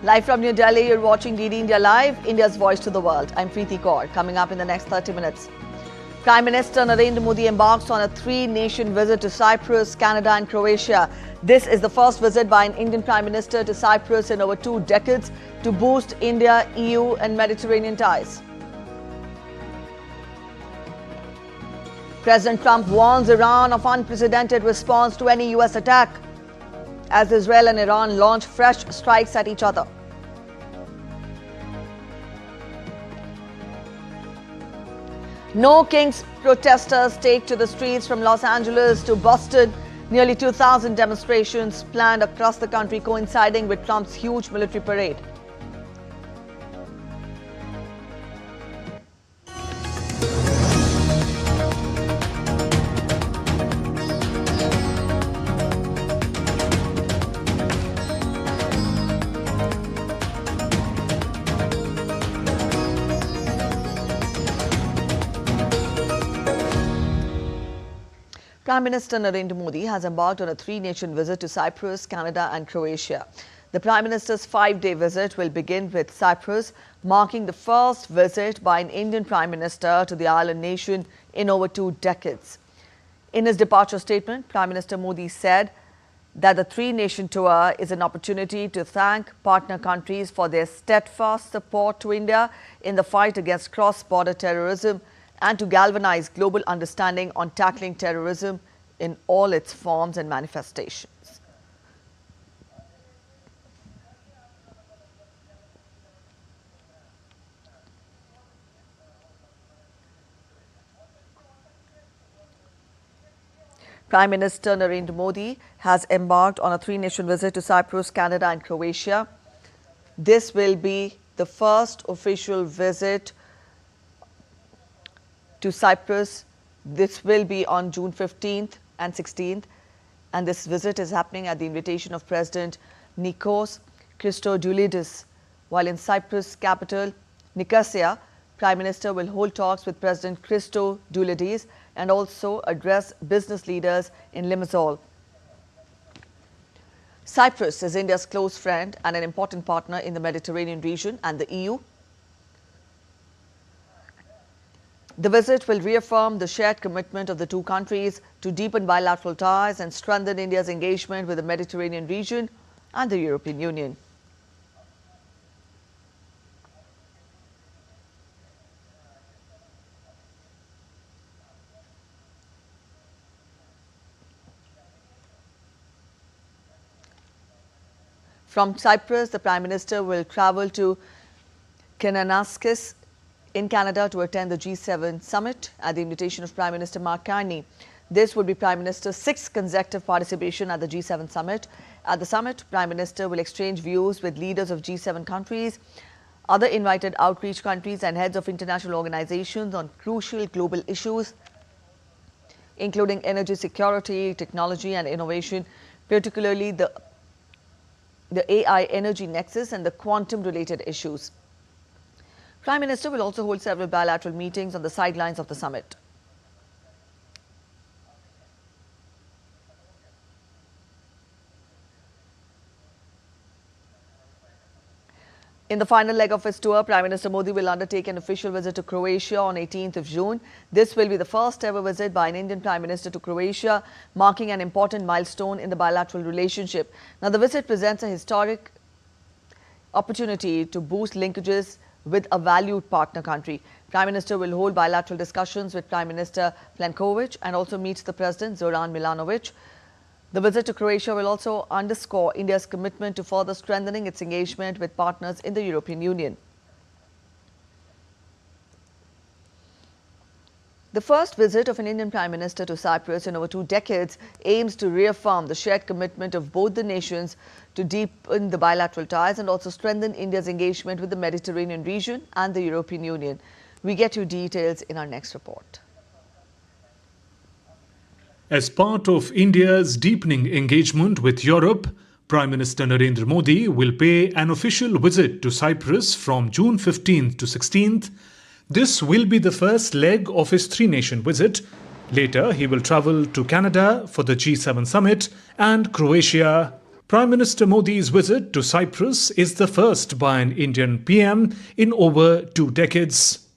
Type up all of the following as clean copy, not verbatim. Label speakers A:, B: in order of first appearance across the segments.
A: Live from New Delhi, you're watching DD India Live, India's voice to the world. I'm Preeti Kaur. Coming up in the next 30 minutes. Prime Minister Narendra Modi embarks on a three-nation visit to Cyprus, Canada and Croatia. This is the first visit by an Indian Prime Minister to Cyprus in over 2 decades to boost India, EU and Mediterranean ties. President Trump warns Iran of unprecedented response to any US attack as Israel and Iran launch fresh strikes at each other. No Kings protesters take to the streets from Los Angeles to Boston. Nearly 2,000 demonstrations planned across the country coinciding with Trump's huge military parade. Prime Minister Narendra Modi has embarked on a three-nation visit to Cyprus, Canada and Croatia. The Prime Minister's 5-day visit will begin with Cyprus, marking the first visit by an Indian Prime Minister to the island nation in over 2 decades. In his departure statement, Prime Minister Modi said that the three-nation tour is an opportunity to thank partner countries for their steadfast support to India in the fight against cross-border terrorism and to galvanize global understanding on tackling terrorism in all its forms and manifestations. Prime Minister Narendra Modi has embarked on a three-nation visit to Cyprus, Canada and Croatia. This will be the first official visit to Cyprus. This will be on June 15th and 16th, and this visit is happening at the invitation of President Nikos Christodoulidis. While in Cyprus capital Nicosia, Prime Minister will hold talks with President Christodoulidis and also address business leaders in Limassol. Cyprus is India's close friend and an important partner in the Mediterranean region and the EU. The visit will reaffirm the shared commitment of the two countries to deepen bilateral ties and strengthen India's engagement with the Mediterranean region and the European Union. From Cyprus, the Prime Minister will travel to Kananaskis in Canada to attend the G7 summit at the invitation of Prime Minister Mark Carney. This would be Prime Minister's 6th consecutive participation at the G7 summit. At the summit, Prime Minister will exchange views with leaders of G7 countries, other invited outreach countries and heads of international organizations on crucial global issues, including energy security, technology and innovation, particularly the AI energy nexus and the quantum-related issues. Prime Minister will also hold several bilateral meetings on the sidelines of the summit. In the final leg of his tour, Prime Minister Modi will undertake an official visit to Croatia on 18th of June. This will be the first ever visit by an Indian Prime Minister to Croatia, marking an important milestone in the bilateral relationship. Now, the visit presents a historic opportunity to boost linkages with a valued partner country. Prime Minister will hold bilateral discussions with Prime Minister Plenković and also meets the President Zoran Milanović. The visit to Croatia will also underscore India's commitment to further strengthening its engagement with partners in the European Union. The first visit of an Indian Prime Minister to Cyprus in over 2 decades aims to reaffirm the shared commitment of both the nations to deepen the bilateral ties and also strengthen India's engagement with the Mediterranean region and the European Union. We get you details in our next report.
B: As part of India's deepening engagement with Europe, Prime Minister Narendra Modi will pay an official visit to Cyprus from June 15th to 16th. This will be the first leg of his three-nation visit. Later, he will travel to Canada for the G7 summit and Croatia Prime Minister Modi's visit to Cyprus is the first by an Indian PM in over 2 decades.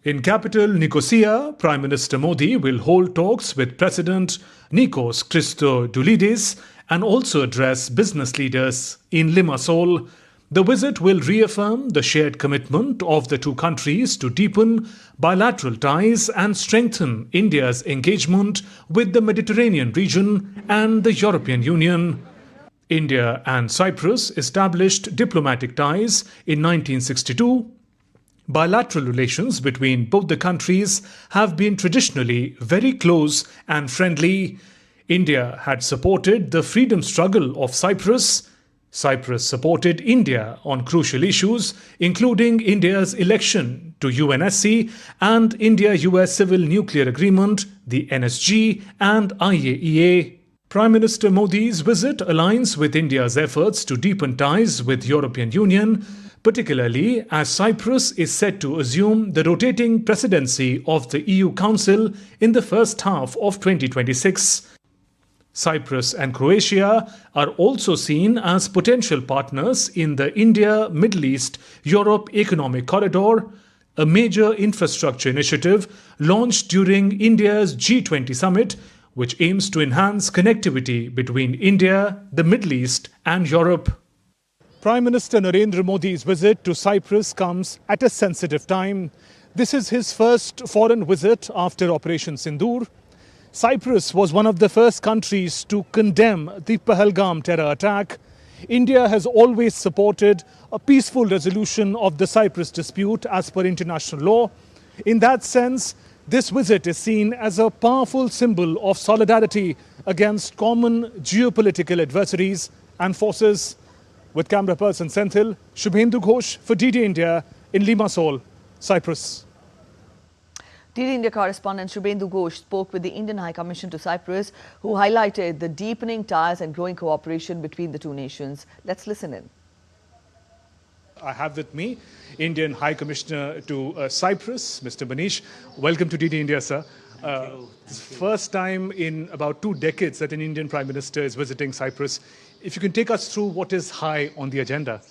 B: In capital Nicosia, Prime Minister Modi will hold talks with President Nikos Christodoulidis and also address business leaders in Limassol. The visit will reaffirm the shared commitment of the two countries to deepen bilateral ties and strengthen India's engagement with the Mediterranean region and the European Union. India and Cyprus established diplomatic ties in 1962. Bilateral relations between both the countries have been traditionally very close and friendly. India had supported the freedom struggle of Cyprus. Cyprus supported India on crucial issues, including India's election to UNSC and India-US Civil Nuclear Agreement, the NSG, and IAEA. Prime Minister Modi's visit aligns with India's efforts to deepen ties with European Union, particularly as Cyprus is set to assume the rotating presidency of the EU Council in the first half of 2026. Cyprus and Croatia are also seen as potential partners in the India-Middle East-Europe Economic Corridor, a major infrastructure initiative launched during India's G20 summit, which aims to enhance connectivity between India, the Middle East and Europe. Prime Minister Narendra Modi's visit to Cyprus comes at a sensitive time. This is his first foreign visit after Operation Sindoor. Cyprus was one of the first countries to condemn the Pahalgam terror attack. India has always supported a peaceful resolution of the Cyprus dispute as per international law. In that sense, this visit is seen as a powerful symbol of solidarity against common geopolitical adversaries and forces. With camera person Senthil, Shubhendu Ghosh for DD India in Limassol, Cyprus.
A: DD India correspondent Shubhendu Ghosh spoke with the Indian High Commission to Cyprus, who highlighted the deepening ties and growing cooperation between the two nations. Let's listen in.
B: I have with me Indian High Commissioner to Cyprus, Mr. Manish. Welcome to DD India, sir. It's first time in about 2 decades that an Indian Prime Minister is visiting Cyprus. If you can take us through what is high on the agenda.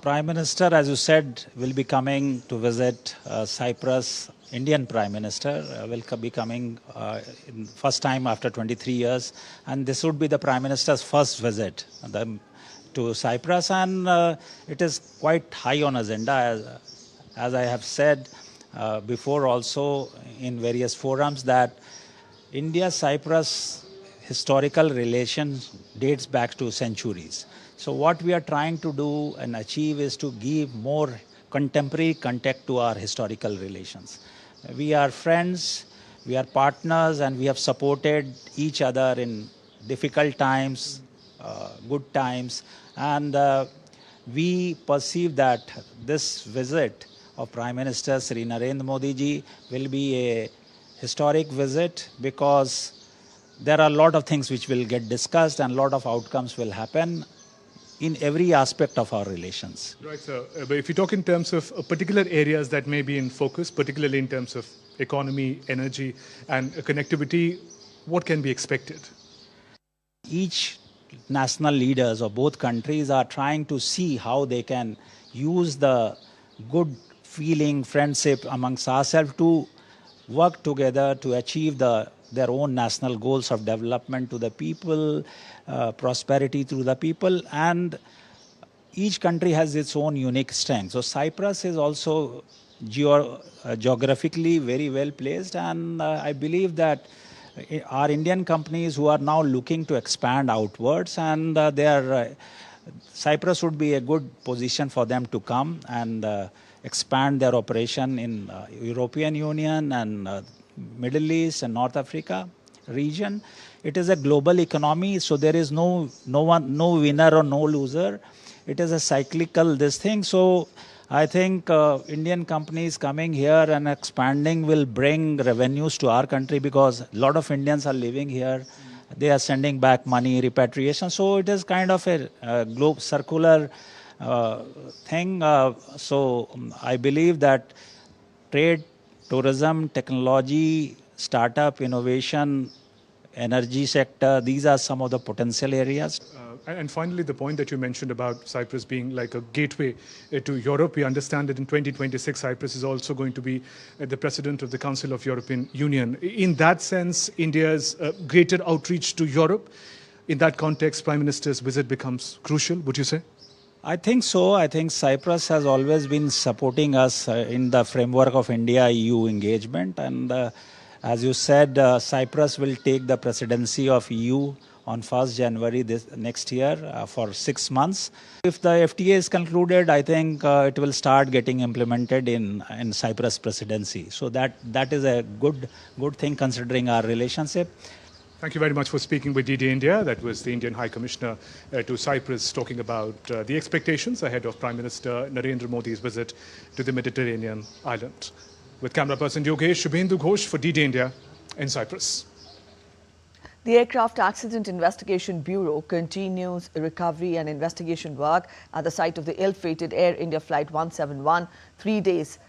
C: Prime Minister, as you said, will be coming to visit Cyprus. Indian Prime Minister will be coming in first time after 23 years. And this would be the Prime Minister's first visit to Cyprus. And it is quite high on agenda. As I have said before also in various forums, that India-Cyprus historical relations dates back to centuries. So what we are trying to do and achieve is to give more contemporary context to our historical relations. We are friends, we are partners, and we have supported each other in difficult times, good times. And we perceive that this visit of Prime Minister Sri Narendra Modi ji will be a historic visit, because there are a lot of things which will get discussed and a lot of outcomes will happen in every aspect of our relations.
B: Right, sir. But if you talk in terms of particular areas that may be in focus, particularly in terms of economy, energy and connectivity, what can be expected?
C: Each national leaders of both countries are trying to see how they can use the good feeling, friendship amongst ourselves to work together to achieve their own national goals of development to the people, prosperity to the people, and each country has its own unique strength. So Cyprus is also geographically very well placed, and I believe that our Indian companies who are now looking to expand outwards, and Cyprus would be a good position for them to come and expand their operation in European Union and Middle East and North Africa region. It is a global economy, so there is no winner or no loser. It is a cyclical thing. So I think Indian companies coming here and expanding will bring revenues to our country, because a lot of Indians are living here. They are sending back money, repatriation. So it is kind of a circular thing. So I believe that trade, tourism, technology, startup, innovation, energy sector. These are some of the potential areas.
B: And finally, the point that you mentioned about Cyprus being like a gateway to Europe, we understand that in 2026, Cyprus is also going to be the president of the Council of European Union. In that sense, India's greater outreach to Europe, in that context, Prime Minister's visit becomes crucial, would you say?
C: I think so. I think Cyprus has always been supporting us in the framework of India-EU engagement. And as you said, Cyprus will take the presidency of EU on 1st January next year for 6 months. If the FTA is concluded, I think it will start getting implemented in Cyprus presidency. So that is a good thing considering our relationship.
B: Thank you very much for speaking with DD India. That was the Indian High Commissioner to Cyprus talking about the expectations ahead of Prime Minister Narendra Modi's visit to the Mediterranean island. With camera person Yogesh, Shubhendu Ghosh for DD India in Cyprus.
A: The Aircraft Accident Investigation Bureau continues recovery and investigation work at the site of the ill-fated Air India Flight 171, 3 days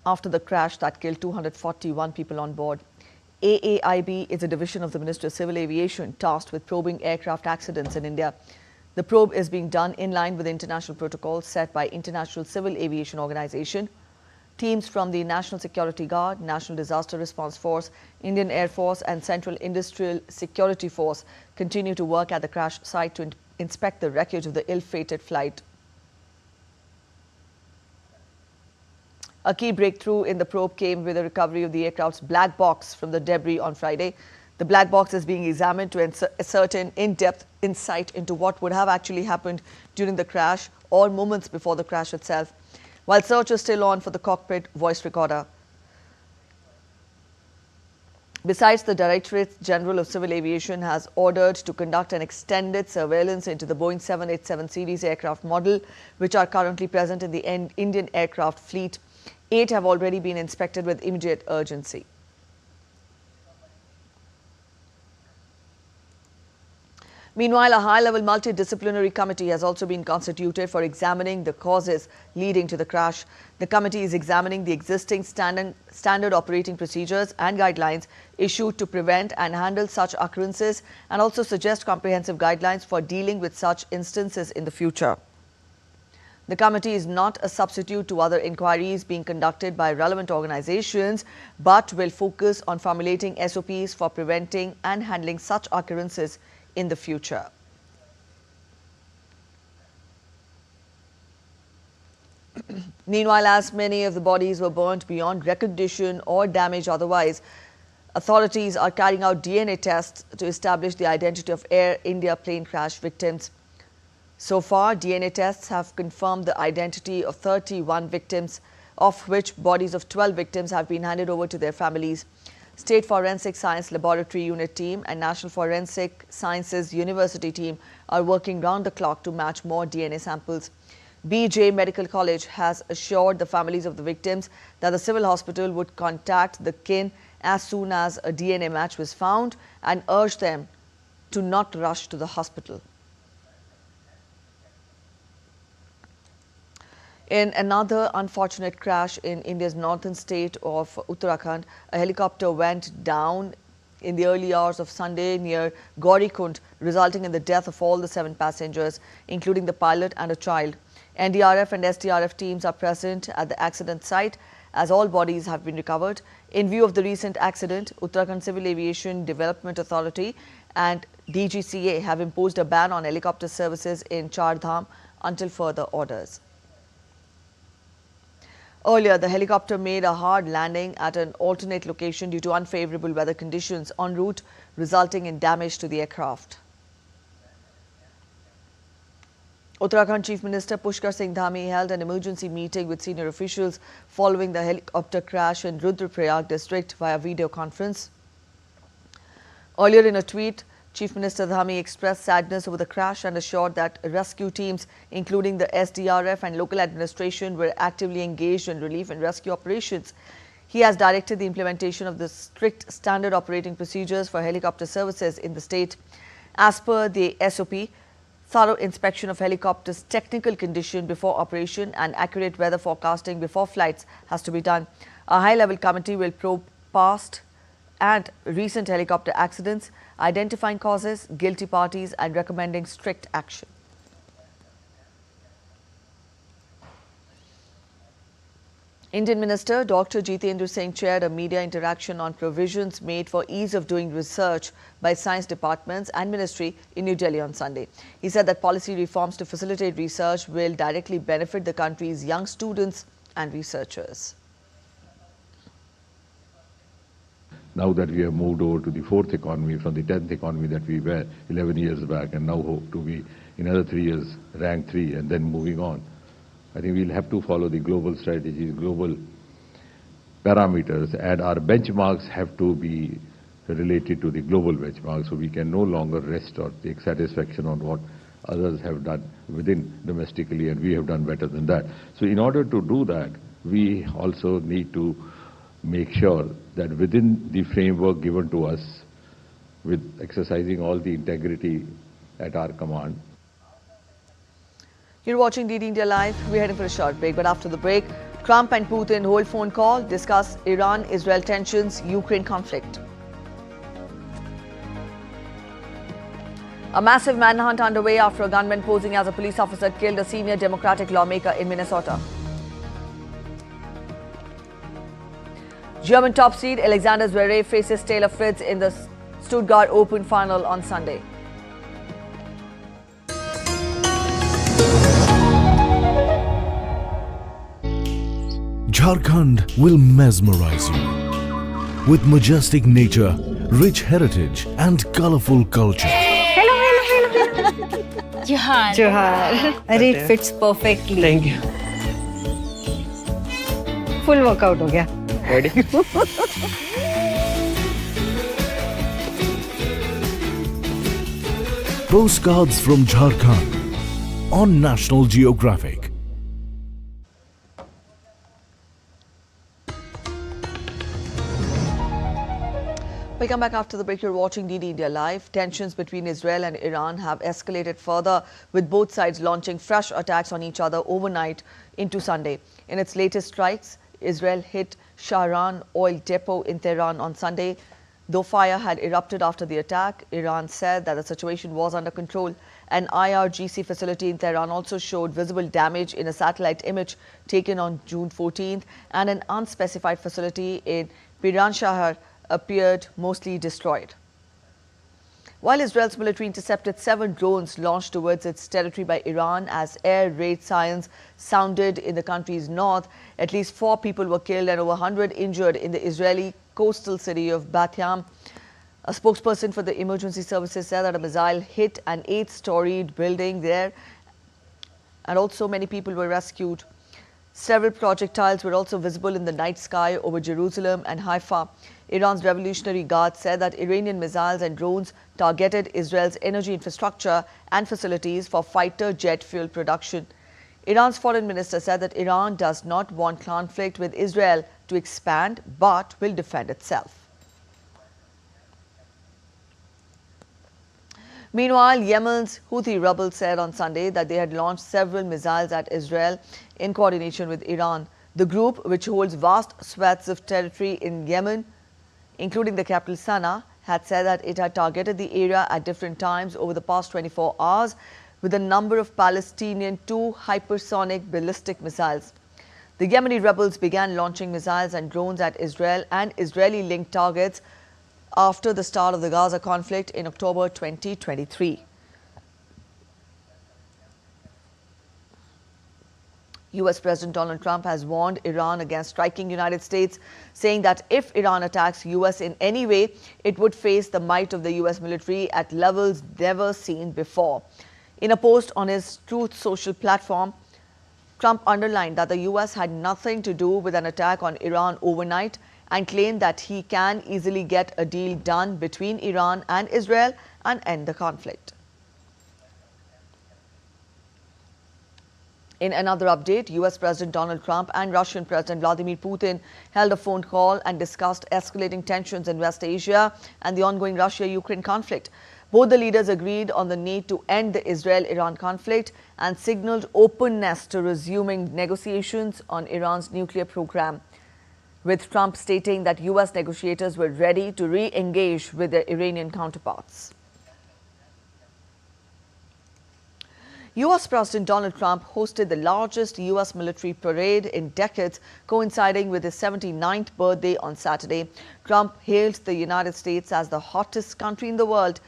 A: after the crash that killed 241 people on board. AAIB is a division of the Ministry of Civil Aviation tasked with probing aircraft accidents in India. The probe is being done in line with international protocols set by International Civil Aviation Organization. Teams from the National Security Guard, National Disaster Response Force, Indian Air Force and Central Industrial Security Force continue to work at the crash site to inspect the wreckage of the ill-fated flight. A key breakthrough in the probe came with the recovery of the aircraft's black box from the debris on Friday. The black box is being examined to ascertain in-depth insight into what would have actually happened during the crash or moments before the crash itself, while search is still on for the cockpit voice recorder. Besides, the Directorate General of Civil Aviation has ordered to conduct an extended surveillance into the Boeing 787 series aircraft model, which are currently present in the Indian aircraft fleet. 8 have already been inspected with immediate urgency. Meanwhile, a high-level multidisciplinary committee has also been constituted for examining the causes leading to the crash. The committee is examining the existing standard operating procedures and guidelines issued to prevent and handle such occurrences and also suggest comprehensive guidelines for dealing with such instances in the future. The committee is not a substitute to other inquiries being conducted by relevant organizations, but will focus on formulating SOPs for preventing and handling such occurrences in the future. Meanwhile, as many of the bodies were burnt beyond recognition or damaged otherwise, authorities are carrying out DNA tests to establish the identity of Air India plane crash victims. So far, DNA tests have confirmed the identity of 31 victims, of which bodies of 12 victims have been handed over to their families. State Forensic Science Laboratory Unit team and National Forensic Sciences University team are working round the clock to match more DNA samples. BJ Medical College has assured the families of the victims that the civil hospital would contact the kin as soon as a DNA match was found and urged them to not rush to the hospital. In another unfortunate crash in India's northern state of Uttarakhand, a helicopter went down in the early hours of Sunday near Gaurikund, resulting in the death of all the 7 passengers, including the pilot and a child. NDRF and SDRF teams are present at the accident site as all bodies have been recovered. In view of the recent accident, Uttarakhand Civil Aviation Development Authority and DGCA have imposed a ban on helicopter services in Char Dham until further orders. Earlier, the helicopter made a hard landing at an alternate location due to unfavorable weather conditions en route, resulting in damage to the aircraft. Uttarakhand Chief Minister Pushkar Singh Dhami held an emergency meeting with senior officials following the helicopter crash in Rudraprayag district via video conference. Earlier in a tweet, Chief Minister Dhami expressed sadness over the crash and assured that rescue teams, including the SDRF and local administration, were actively engaged in relief and rescue operations. He has directed the implementation of the strict standard operating procedures for helicopter services in the state. As per the SOP, thorough inspection of helicopters' technical condition before operation and accurate weather forecasting before flights has to be done. A high-level committee will probe past and recent helicopter accidents, identifying causes, guilty parties and recommending strict action. Indian Minister Dr. Jitendra Singh chaired a media interaction on provisions made for ease of doing research by science departments and ministry in New Delhi on Sunday. He said that policy reforms to facilitate research will directly benefit the country's young students and researchers.
D: Now that we have moved over to the fourth economy from the 10th economy that we were 11 years back, and now hope to be in another 3 years rank 3 and then moving on, I think we'll have to follow the global strategies, global parameters, and our benchmarks have to be related to the global benchmarks, so we can no longer rest or take satisfaction on what others have done within domestically, and we have done better than that. So in order to do that, we also need to make sure that within the framework given to us, with exercising all the integrity at our command.
A: You're watching DD India Live. We're heading for a short break, but after the break, Trump and Putin hold phone call, discuss Iran-Israel tensions, Ukraine conflict. A massive manhunt underway after a gunman posing as a police officer killed a senior Democratic lawmaker in Minnesota. German top seed Alexander Zverev faces Taylor Fritz in the Stuttgart Open final on Sunday.
E: Jharkhand will mesmerize you with majestic nature, rich heritage and colorful culture.
F: Johar.
G: अरे it fits perfectly.
F: Thank you.
G: Full workout हो गया.
F: Ready?
E: Postcards from Jharkhand on National Geographic.
A: Welcome back after the break. You're watching DD India Live. Tensions between Israel and Iran have escalated further, with both sides launching fresh attacks on each other overnight into Sunday. In its latest strikes, Israel hit Shahran oil depot in Tehran on Sunday. Though fire had erupted after the attack, Iran said that the situation was under control. An IRGC facility in Tehran also showed visible damage in a satellite image taken on June 14th, and an unspecified facility in Piran appeared mostly destroyed. While Israel's military intercepted 7 drones launched towards its territory by Iran as air raid sirens sounded in the country's north, at least 4 people were killed and over 100 injured in the Israeli coastal city of Bat Yam. A spokesperson for the emergency services said that a missile hit an 8-storied building there, and also many people were rescued. Several projectiles were also visible in the night sky over Jerusalem and Haifa. Iran's Revolutionary Guard said that Iranian missiles and drones targeted Israel's energy infrastructure and facilities for fighter jet fuel production. Iran's foreign minister said that Iran does not want conflict with Israel to expand, but will defend itself. Meanwhile, Yemen's Houthi rebels said on Sunday that they had launched several missiles at Israel in coordination with Iran. The group, which holds vast swaths of territory in Yemen, including the capital Sana'a, had said that it had targeted the area at different times over the past 24 hours with a number of Palestinian 2 hypersonic ballistic missiles. The Yemeni rebels began launching missiles and drones at Israel and Israeli-linked targets after the start of the Gaza conflict in October 2023. US President Donald Trump has warned Iran against striking United States, saying that if Iran attacks US in any way, it would face the might of the US military at levels never seen before. In a post on his Truth Social platform, Trump underlined that the US had nothing to do with an attack on Iran overnight and claimed that he can easily get a deal done between Iran and Israel and end the conflict. In another update, US President Donald Trump and Russian President Vladimir Putin held a phone call and discussed escalating tensions in West Asia and the ongoing Russia-Ukraine conflict. Both the leaders agreed on the need to end the Israel-Iran conflict and signaled openness to resuming negotiations on Iran's nuclear program. with Trump stating that U.S. negotiators were ready to re-engage with their Iranian counterparts. U.S. President Donald Trump hosted the largest U.S. military parade in decades, coinciding with his 79th birthday on Saturday. Trump hailed the United States as the hottest country in the world.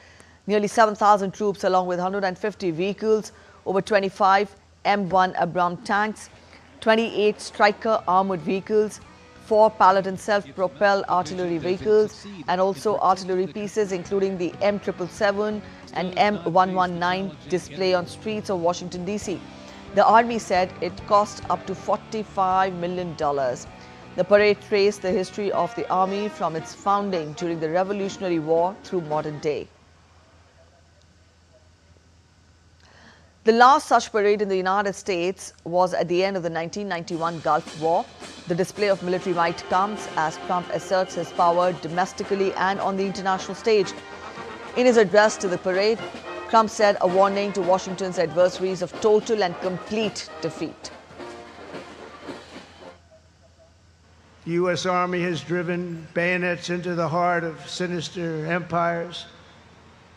A: Nearly 7,000 troops, along with 150 vehicles, over 25 M1 Abrams tanks, 28 Stryker armored vehicles, 4 Paladin self-propelled artillery vehicles, and also artillery pieces, including the M777 and M119, display on streets of Washington, D.C. The Army said it cost up to $45 million. The parade traced the history of the Army from its founding during the Revolutionary War through modern day. The last such parade in the United States was at the end of the 1991 Gulf War. The display of military might comes as Trump asserts his power domestically and on the international stage. In his address to the parade, Trump said a warning to Washington's adversaries of total and complete defeat.
F: The U.S. Army has driven bayonets into the heart of sinister empires,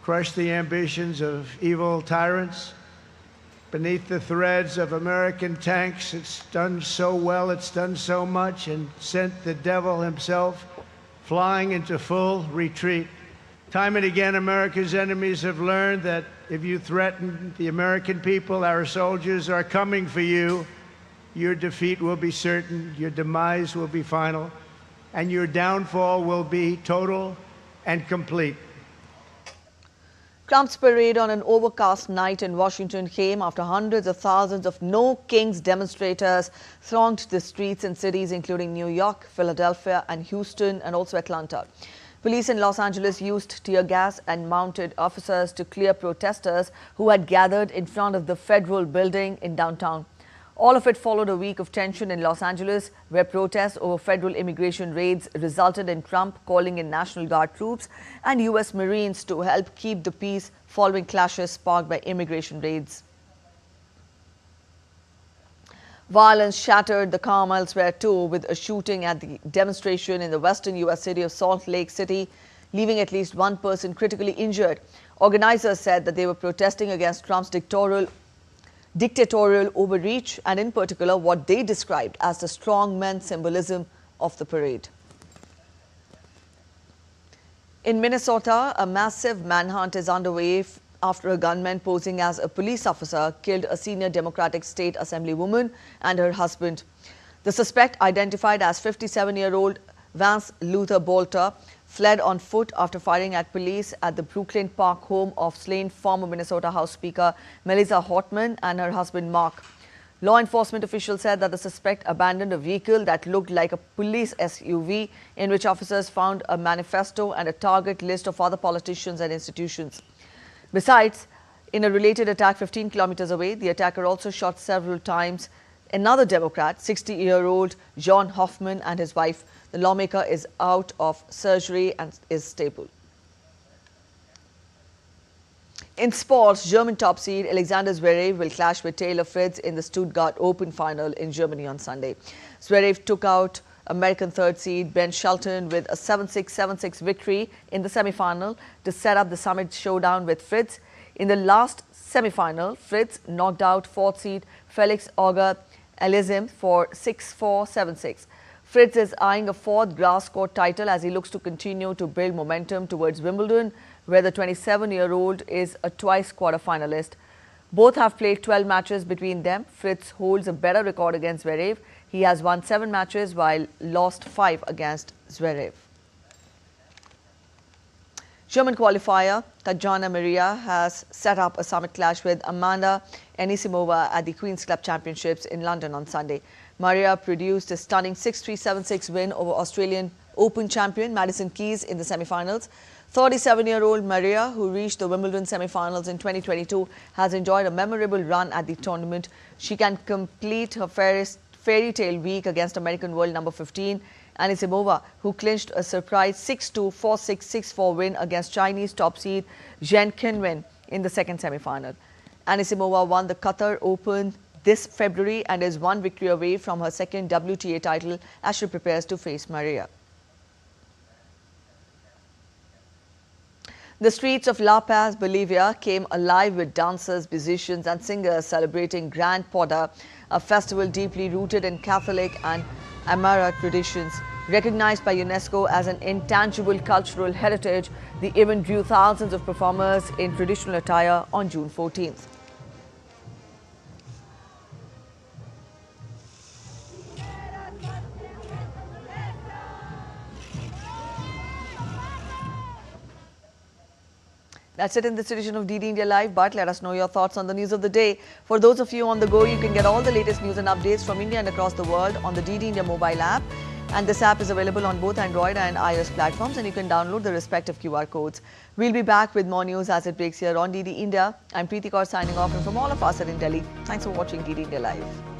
F: crushed the ambitions of evil tyrants. Beneath the threads of American tanks, it's done so well, it's done so much, and sent the devil himself flying into full retreat. Time and again, America's enemies have learned that if you threaten the American people, our soldiers are coming for you. Your defeat will be certain, your demise will be final, and your downfall will be total and complete.
A: Trump's parade on an overcast night in Washington came after hundreds of thousands of No Kings demonstrators thronged the streets in cities including New York, Philadelphia, and Houston, and also Atlanta. Police in Los Angeles used tear gas and mounted officers to clear protesters who had gathered in front of the federal building in downtown. All of it followed a week of tension in Los Angeles, where protests over federal immigration raids resulted in Trump calling in National Guard troops and U.S. Marines to help keep the peace following clashes sparked by immigration raids. Violence shattered the calm elsewhere too, with a shooting at the demonstration in the western U.S. city of Salt Lake City, leaving at least one person critically injured. Organizers said that they were protesting against Trump's dictatorial overreach, and in particular what they described as the strongman symbolism of the parade. In Minnesota, a massive manhunt is underway after a gunman posing as a police officer killed a senior Democratic state assemblywoman and her husband. The suspect, identified as 57-year-old Vance Luther Bolter, fled on foot after firing at police at the Brooklyn Park home of slain former Minnesota House Speaker Melissa Hortman and her husband Mark. Law enforcement officials said that the suspect abandoned a vehicle that looked like a police SUV, in which officers found a manifesto and a target list of other politicians and institutions. Besides, in a related attack 15 kilometers away, the attacker also shot several times another Democrat, 60-year-old John Hoffman, and his wife. The lawmaker is out of surgery and is stable. In sports, German top seed Alexander Zverev will clash with Taylor Fritz in the Stuttgart Open final in Germany on Sunday. Zverev took out American third seed Ben Shelton with a 7-6, 7-6 victory in the semi-final to set up the summit showdown with Fritz. In the last semi-final, Fritz knocked out fourth seed Felix Auger-Aliassime for 6-4, 7-6. Fritz is eyeing a fourth grass court title as he looks to continue to build momentum towards Wimbledon, where the 27-year-old is a twice quarter-finalist. Both have played 12 matches between them. Fritz holds a better record against Zverev. He has won 7 matches while lost 5 against Zverev. German qualifier Tatjana Maria has set up a summit clash with Amanda Anisimova at the Queen's Club Championships in London on Sunday. Maria produced a stunning 6-3, 7-6 win over Australian Open champion Madison Keys in the semi-finals. 37-year-old Maria, who reached the Wimbledon semi-finals in 2022, has enjoyed a memorable run at the tournament. She can complete her fairy tale week against American world number 15, Anisimova, who clinched a surprise 6-2, 4-6, 6-4 win against Chinese top seed Zheng Qinwen in the second semi-final. Anisimova won the Qatar Open this February and is one victory away from her second WTA title as she prepares to face Maria. The streets of La Paz, Bolivia came alive with dancers, musicians and singers celebrating Grand Poda, a festival deeply rooted in Catholic and Aymara traditions. Recognized by UNESCO as an intangible cultural heritage, the event drew thousands of performers in traditional attire on June 14th. That's it in this edition of DD India Live, but let us know your thoughts on the news of the day. For those of you on the go, you can get all the latest news and updates from India and across the world on the DD India mobile app. And this app is available on both Android and iOS platforms, and you can download the respective QR codes. We'll be back with more news as it breaks here on DD India. I'm Preeti Kaur signing off, and from all of us at in Delhi, thanks for watching DD India Live.